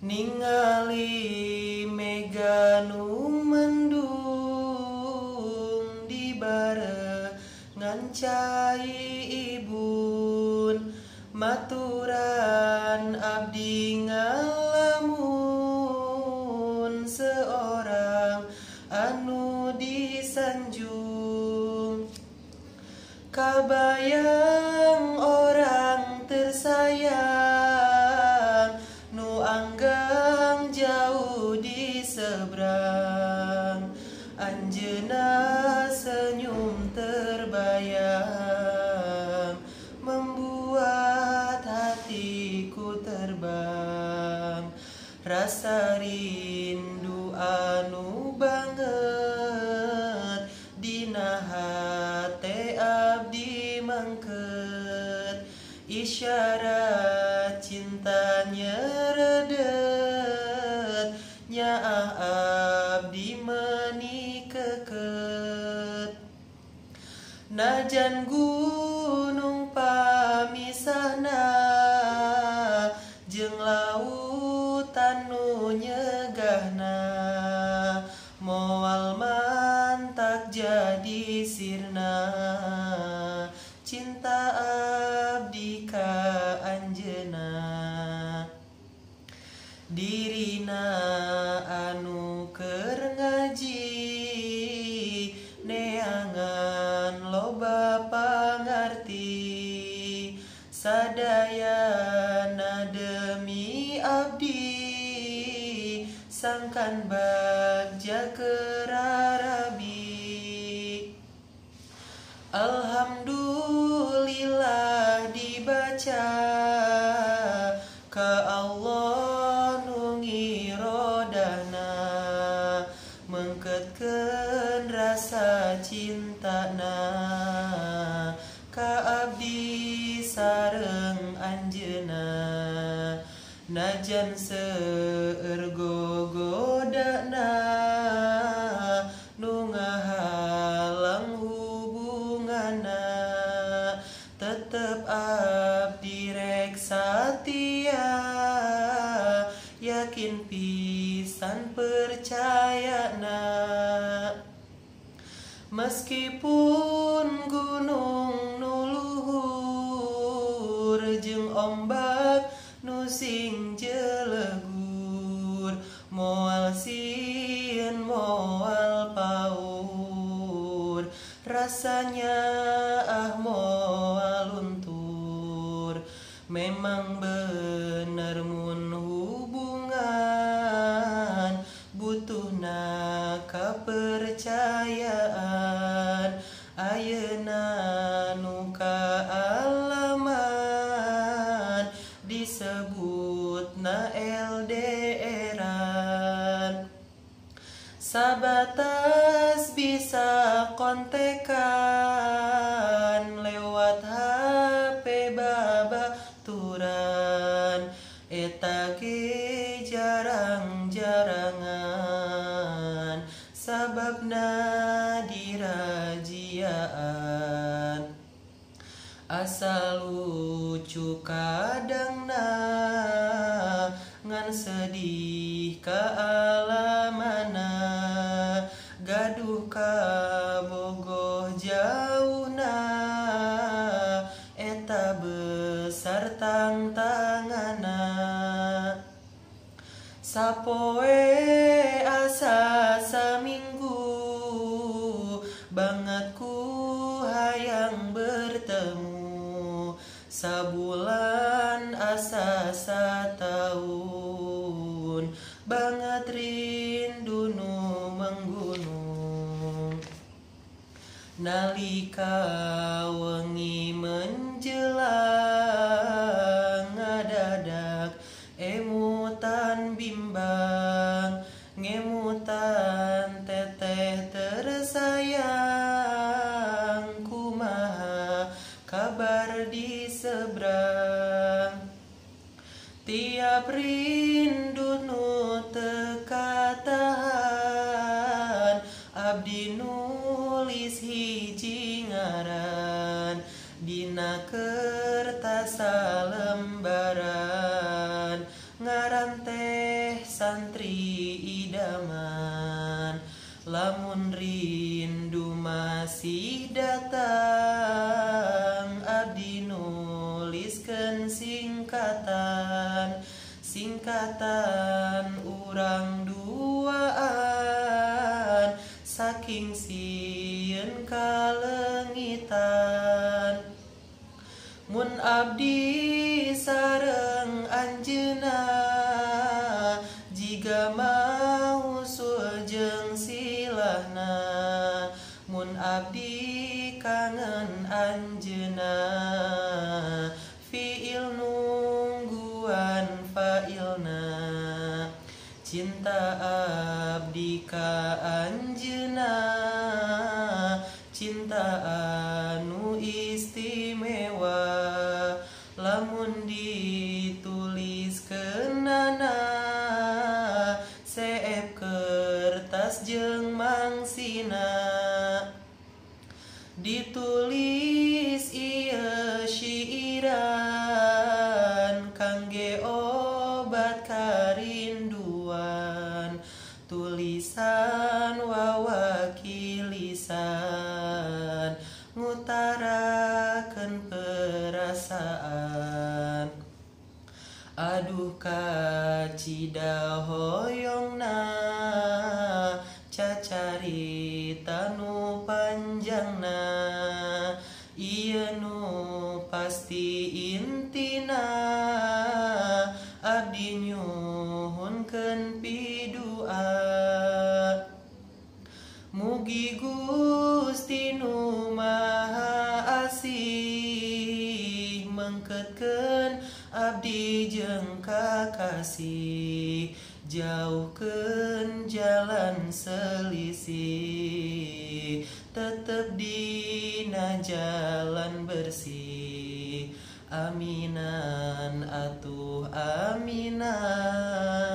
ningali mega nu mendung dibarengan cai ibun maturan abdi ngalamun seorang anu disanjung kabayang orang tersayang nu anggang jauh di seberang anjeunna senyum terbayang membuat hatiku terbang rasa rindu anu banget dina hate abdi mangket isyarat cintanya redet nyaah abdi menikeket najan gunung pamisahna jeung lautan nu nyegahna moal mantak jadi sirna cinta abdi ka anjeunna dirina anu keur ngaji neangan loba pangarti sadayana demi abdi sangkan bagja kerarabi alhamdulillah dibaca ka Allah nu ngirodana mengketkeun rasa cintana ka abdi sareng anjeunna najan seueur gogodana nu ngahalang hubunganna tetep abdi rek satia yakin pisan percayana meskipun gunung nu luhur jeung ombak nu sing jelegur moal sieun moal paur rasanya moal luntur memang bener mun hubungan butuhna kapercayaan ayeuna nu kaalaman disebutna LDR-an sabatas bisa kontekan lewat HP babaturan eta ge jarang-jarangan sababna dirajiaan asal lucu kadangna ngan sedih kaalamana gaduh kabogoh jauhna eta besar tantanganna sapoe asa saminggu banget ku hayang bertemu sabulan asa satahun banget rindu nu menggunung nalika wengi menjelang ngadadak emutan bimbang ngemutan teteh tersayang kumaha kabar di seberang tiap rindu nu teka tahan abdi nulis hiji ngaran dina kertas salembaran ngaran teh santri idaman, lamun rindu masih datang, abdi nuliskeun singkatan urang duaan, saking sieun kalengitan. Mun abdi sareng anjeunna, jiga mausul jeung silahna. Mun abdi kangen anjeunna, fiil nungguan failna. Cinta abdi ka anjeunna, cinta anu istimewa. Lamun dituliskeunana, seep kertas jeung mangsina. Ditulis ieu syiiran, kangge obat karinduan. Tulisan wawakilisan, ngutarakeun perasaan. Aduh kacida hoyongna, cacarita nu panjangna. Ieu nu pasti intina, abdi nyuhunkeun pidua. Mugi Gusti nu Maha Asih, mengketkeun abdi jeung kakasih. Jauhkeun jalan selisih, tetep dina jalan bersih. Aminan atuh aminan.